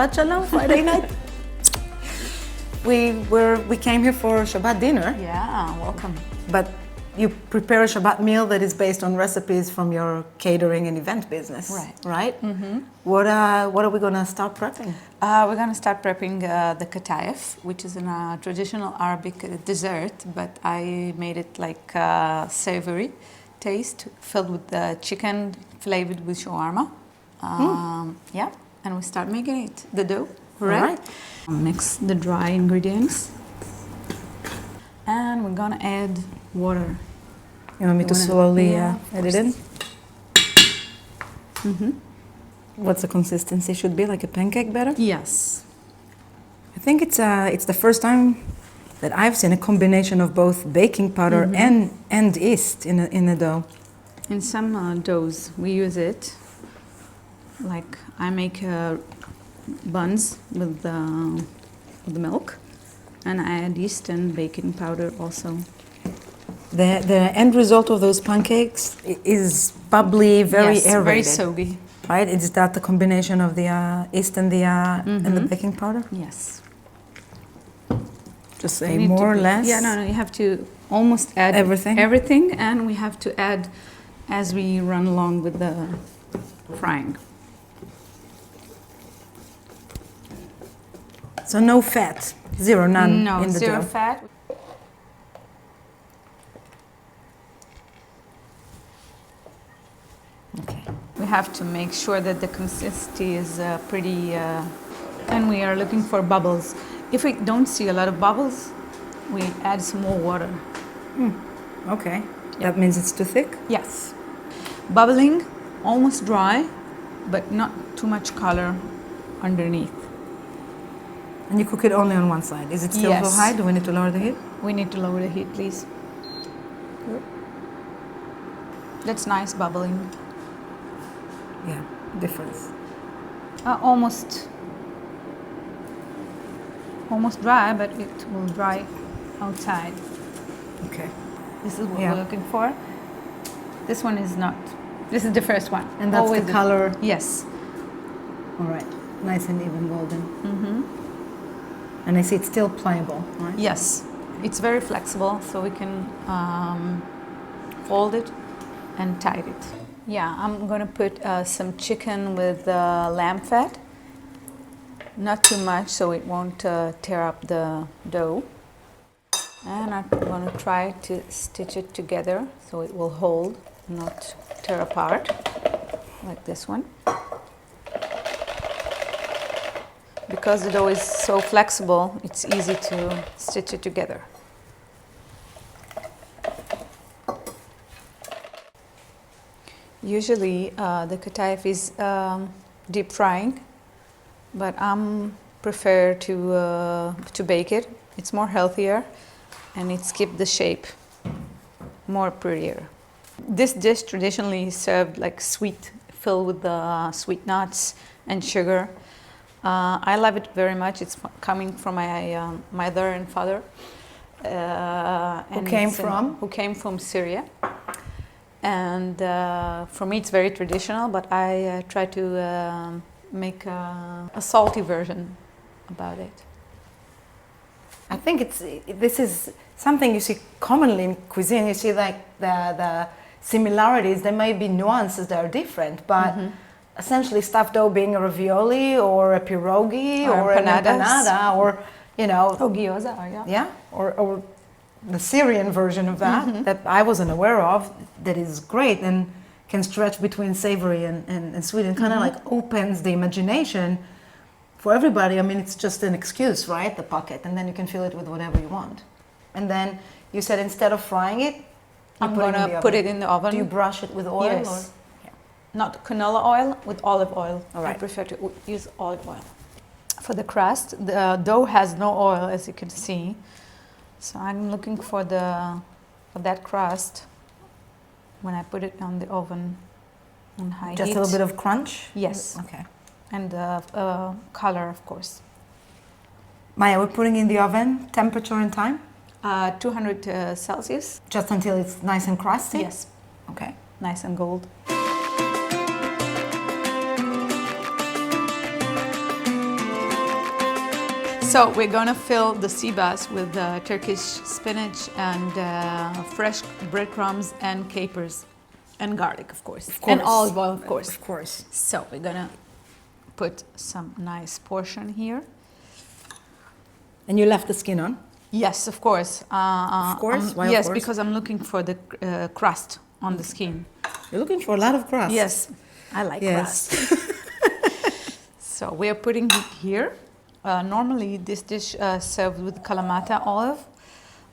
Shabbat Shalom, Friday night. We came here for Shabbat dinner. Yeah, welcome. But you prepare a Shabbat meal that is based on recipes from your catering and event business. Right? Mm-hmm. What are we gonna start prepping? We're gonna start prepping the qatayef, which is a traditional Arabic dessert, but I made it like savory taste, filled with the chicken flavored with shawarma. Yeah, and we start making it, the dough. Right. Mix the dry ingredients, and we're gonna add water. You want me to slowly add it in? Mm-hmm. What's the consistency? Should be like a pancake batter? Yes. I think it's the first time that I've seen a combination of both baking powder and yeast in a dough. In some doughs we use it. Like I make buns with the milk, and I add yeast and baking powder also. The end result of those pancakes is bubbly, very aerated. Very soggy. Right? Is that the combination of the yeast and the baking powder? Yes. Just say more or less? Yeah, no, you have to almost add everything, and we have to add as we run along with the frying. So no fat, none in the dough? No, zero fat. Okay. We have to make sure that the consistency is pretty, and we are looking for bubbles. If we don't see a lot of bubbles, we add some more water. Okay. That means it's too thick? Yes. Bubbling, almost dry, but not too much color underneath. And you cook it only on one side. Is it still too high? Do we need to lower the heat? We need to lower the heat, please. Good. That's nice bubbling. Yeah, difference. Almost dry, but it will dry outside. Okay. This is what we're looking for. This one is not. This is the first one. And that's the color? Yes. All right. Nice and even golden. Mm-hmm. And I see it's still pliable, right? Yes. It's very flexible, so we can fold it and tie it. Yeah, I'm going to put some chicken with lamb fat. Not too much, so it won't tear up the dough. And I'm going to try to stitch it together so it will hold, not tear apart, like this one. Because the dough is so flexible, it's easy to stitch it together. Usually the qatayef is deep frying, but I prefer to bake it. It's more healthier, and it's keep the shape more prettier. This dish traditionally is served like sweet, filled with the sweet nuts and sugar. I love it very much. It's coming from my mother and father. Who came from Syria. And for me it's very traditional, but I try to make a salty version about it. I think this is something you see commonly in cuisine. You see like the similarities. There may be nuances that are different, but essentially stuffed dough being a ravioli or a pierogi or an empanada or, gyoza, or the Syrian version of that that I wasn't aware of, that is great and can stretch between savory and sweet and kind of like opens the imagination for everybody. I mean, it's just an excuse, right? The pocket, and then you can fill it with whatever you want. And then you said instead of frying it, I'm gonna put it in the oven. Do you brush it with oil? Yes. Or? Not canola oil, with olive oil. All right. I prefer to use olive oil. For the crust, the dough has no oil, as you can see. So I'm looking for that crust when I put it on the oven on high heat. Just a little bit of crunch? Yes. Okay. And color, of course. Maya, we're putting in the oven, temperature and time? 200 Celsius. Just until it's nice and crusty? Yes. Okay. Nice and gold. So we're gonna fill the sea bass with Turkish spinach and fresh breadcrumbs and capers and garlic, of course. And olive oil, of course. Of course. So we're gonna put some nice portion here. And you left the skin on? Yes, of course. Of course? Why yes, of course? because I'm looking for the crust on the skin. You're looking for a lot of crust. Yes, I like crust. So we are putting it here. Normally this dish served with Kalamata olive,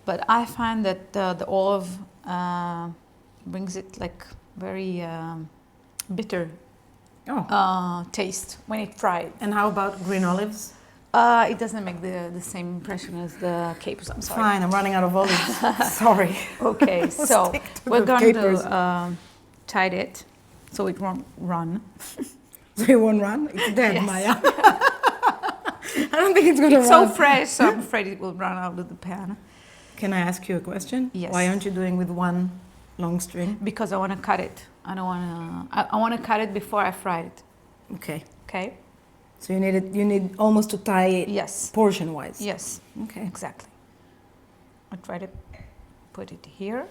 but I find that the olive brings it like very bitter taste when it's fried. And how about green olives? It doesn't make the same impression as the capers. I'm sorry. Fine, I'm running out of olives. Sorry. Okay, so we're the going capers. to tie it so it won't run. So it won't run? It's dead, Yes. Maya. I don't think it's going to It's run. so fresh, so I'm afraid it will run out of the pan. Can I ask you a question? Yes. Why aren't you doing with one long string? Because I want to cut it. I don't want to. I want to cut it before I fry it. Okay. Okay. So you need almost to tie it Yes. portion-wise. Yes. Okay. Exactly. I try to put it here.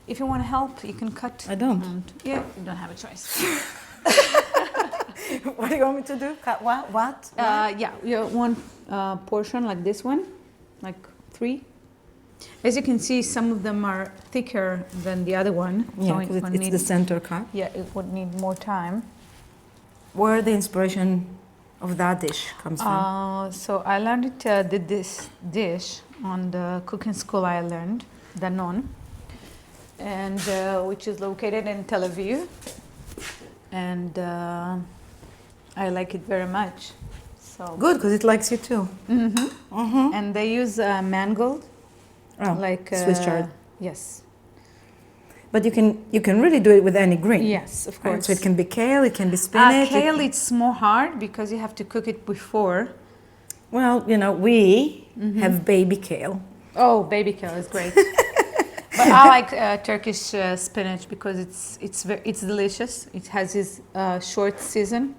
If you want to help, you can cut. I don't. Yeah, you don't have a choice. What do you want me to do? Cut what? What? Yeah, you want portion like this one, like 3. As you can see, some of them are thicker than the other one. Yeah, so because it would it's need, the center cut. Yeah, it would need more time. Where the inspiration of that dish comes from? So I learned it, did this dish on the cooking school I learned, Danon, and which is located in Tel Aviv. And I like it very much. So Good, because it likes you too. And they use mangold, like Swiss chard. Yes. But you can really do it with any green. Yes, of course. Right? So it can be kale, it can be spinach. Kale, it's more hard because you have to cook it before. Well, we have baby kale. Oh, baby kale is great. But I like Turkish spinach because it's delicious. It has this short season.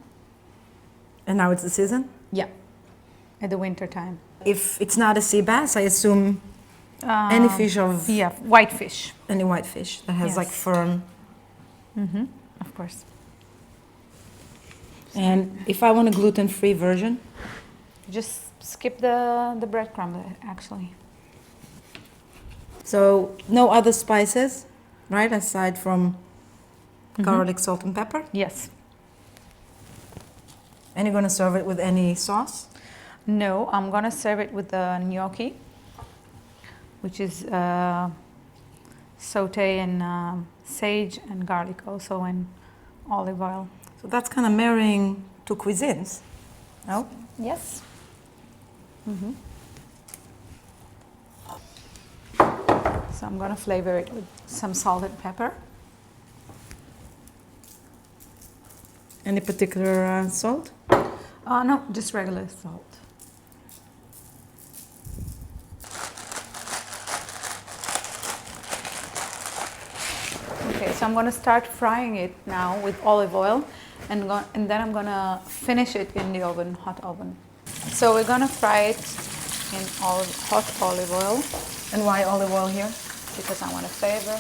And now it's the season? Yeah, at the winter time. If it's not a sea bass, I assume any fish of... Yeah, white fish. Any white fish that has Yes. like firm... Of course. And if I want a gluten-free version? Just skip the breadcrumb, actually. So no other spices, right? Aside from garlic, salt, and pepper? Yes. And you're going to serve it with any sauce? No, I'm gonna serve it with the gnocchi, which is saute in sage and garlic, also in olive oil. So that's kind of marrying two cuisines, no? Yes. So I'm gonna flavor it with some salt and pepper. Any particular salt? No, just regular salt. Okay, so I'm gonna start frying it now with olive oil, and then I'm gonna finish it in the oven, hot oven. So we're gonna fry it in hot olive oil. And why olive oil here? Because I want to flavor.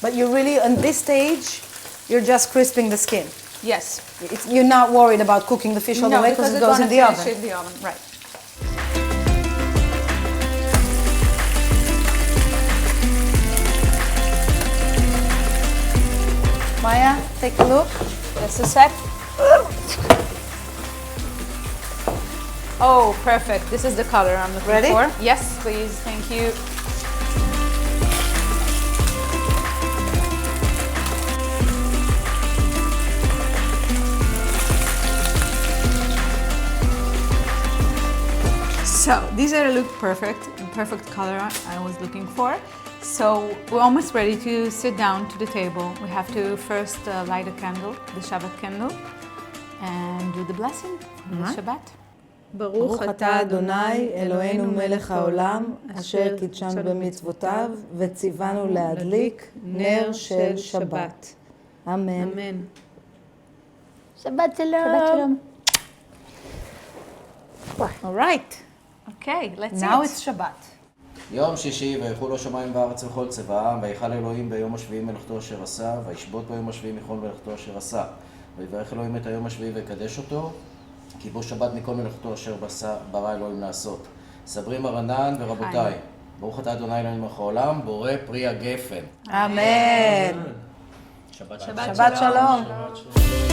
But you really, on this stage, you're just crisping the skin. Yes. You're not worried about cooking the fish all the way because it goes in the oven. In the oven, right. Maya, take a look. Just a sec. Oh, perfect. This is the color I'm looking Ready? for. Yes, please. Thank you. So these are look perfect, the perfect color I was looking for. So we're almost ready to sit down to the table. We have to first light a candle, the Shabbat candle, and do the blessing for the Shabbat. ברוך אתה אדוני אלוהינו מלך העולם אשר קידשנו במצוותיו וציוונו להדליק נר של שבת. אמן. Amen. שבת שלום. Shabbat shalom. All right. Okay, let's Now eat. it's Shabbat. יום שישי, ויחולו השמיים וארץ וכל צבאם, ויכל אלוהים ביום השביעי מלאכתו אשר עשה, וישבות ביום השביעי מכל מלאכתו אשר עשה. ויברך אלוהים את היום השביעי ויקדש אותו, כי בו שבת מכל מלאכתו אשר ברא אלוהים לעשות. סברי מרנן ורבותיי, ברוך אתה אדוני אלוהים מלך העולם, בורא פרי הגפן. Amen. שבת Shabbat shalom.